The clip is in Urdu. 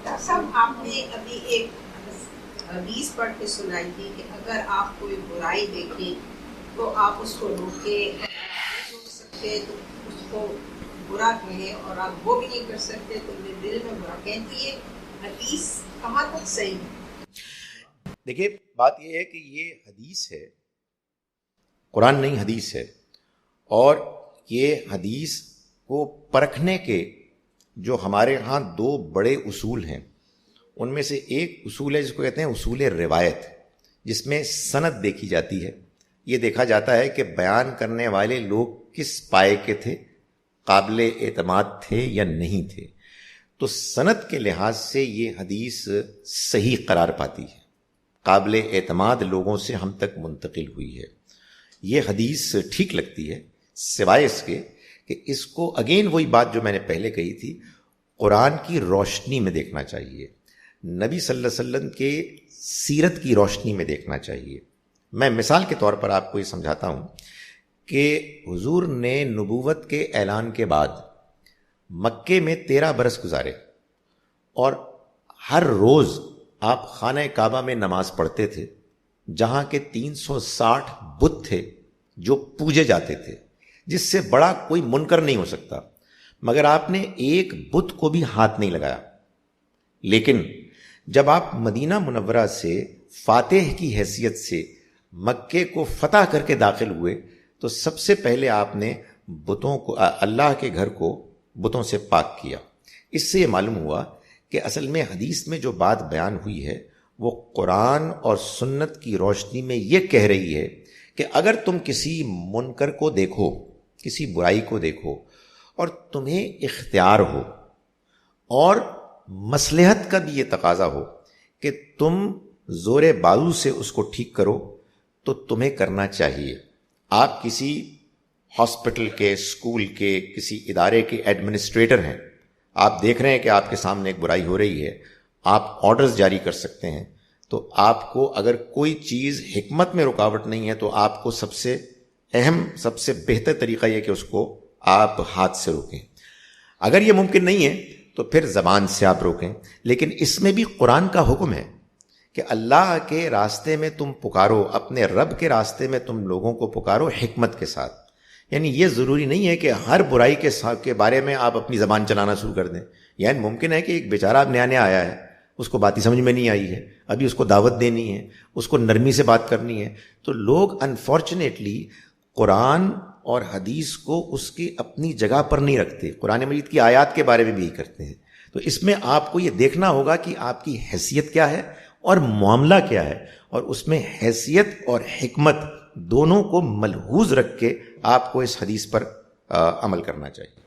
ڈاکٹر صاحب آپ نے ابھی ایک حدیث پڑھ کے سنائی تھی کہ اگر آپ کوئی برائی دیکھیں تو آپ اس کو روکیں، نہیں روک سکتے تو اس کو برا کہیں، اور آپ وہ بھی نہیں کر سکتے تو دل میں برا کہتی ہے، حدیث کہاں تک صحیح ہے؟ دیکھیے بات یہ ہے کہ یہ حدیث ہے، قرآن نہیں حدیث ہے، اور یہ حدیث کو پرکھنے کے جو ہمارے ہاں دو بڑے اصول ہیں، ان میں سے ایک اصول ہے جس کو کہتے ہیں اصول روایت، جس میں سند دیکھی جاتی ہے۔ یہ دیکھا جاتا ہے کہ بیان کرنے والے لوگ کس پائے کے تھے، قابل اعتماد تھے یا نہیں تھے۔ تو سند کے لحاظ سے یہ حدیث صحیح قرار پاتی ہے، قابل اعتماد لوگوں سے ہم تک منتقل ہوئی ہے، یہ حدیث ٹھیک لگتی ہے، سوائے اس کے کہ اس کو اگین وہی بات جو میں نے پہلے کہی تھی، قرآن کی روشنی میں دیکھنا چاہیے، نبی صلی اللہ علیہ وسلم کے سیرت کی روشنی میں دیکھنا چاہیے۔ میں مثال کے طور پر آپ کو یہ سمجھاتا ہوں کہ حضور نے نبوت کے اعلان کے بعد مکے میں 13 برس گزارے، اور ہر روز آپ خانہ کعبہ میں نماز پڑھتے تھے، جہاں کے 360 بت تھے جو پوجے جاتے تھے، جس سے بڑا کوئی منکر نہیں ہو سکتا، مگر آپ نے ایک بت کو بھی ہاتھ نہیں لگایا۔ لیکن جب آپ مدینہ منورہ سے فاتح کی حیثیت سے مکے کو فتح کر کے داخل ہوئے تو سب سے پہلے آپ نے بتوں کو، اللہ کے گھر کو بتوں سے پاک کیا۔ اس سے یہ معلوم ہوا کہ اصل میں حدیث میں جو بات بیان ہوئی ہے وہ قرآن اور سنت کی روشنی میں یہ کہہ رہی ہے کہ اگر تم کسی منکر کو دیکھو، کسی برائی کو دیکھو، اور تمہیں اختیار ہو اور مصلحت کا بھی یہ تقاضا ہو کہ تم زور بازو سے اس کو ٹھیک کرو، تو تمہیں کرنا چاہیے۔ آپ کسی ہاسپٹل کے، اسکول کے، کسی ادارے کے ایڈمنسٹریٹر ہیں، آپ دیکھ رہے ہیں کہ آپ کے سامنے ایک برائی ہو رہی ہے، آپ آرڈرز جاری کر سکتے ہیں۔ تو آپ کو اگر کوئی چیز حکمت میں رکاوٹ نہیں ہے تو آپ کو سب سے اہم، سب سے بہتر طریقہ یہ کہ اس کو آپ ہاتھ سے روکیں۔ اگر یہ ممکن نہیں ہے تو پھر زبان سے آپ روکیں، لیکن اس میں بھی قرآن کا حکم ہے کہ اللہ کے راستے میں تم پکارو، اپنے رب کے راستے میں تم لوگوں کو پکارو حکمت کے ساتھ۔ یعنی یہ ضروری نہیں ہے کہ ہر برائی کے بارے میں آپ اپنی زبان چلانا شروع کر دیں۔ یعنی ممکن ہے کہ ایک بیچارہ اب نیا آیا ہے، اس کو بات ہی سمجھ میں نہیں آئی ہے، ابھی اس کو دعوت دینی ہے، اس کو نرمی سے بات کرنی ہے، تو لوگ انفارچونیٹلی قرآن اور حدیث کو اس کی اپنی جگہ پر نہیں رکھتے، قرآن مجید کی آیات کے بارے میں بھی یہی کرتے ہیں۔ تو اس میں آپ کو یہ دیکھنا ہوگا کہ آپ کی حیثیت کیا ہے اور معاملہ کیا ہے، اور اس میں حیثیت اور حکمت دونوں کو ملحوظ رکھ کے آپ کو اس حدیث پر عمل کرنا چاہیے۔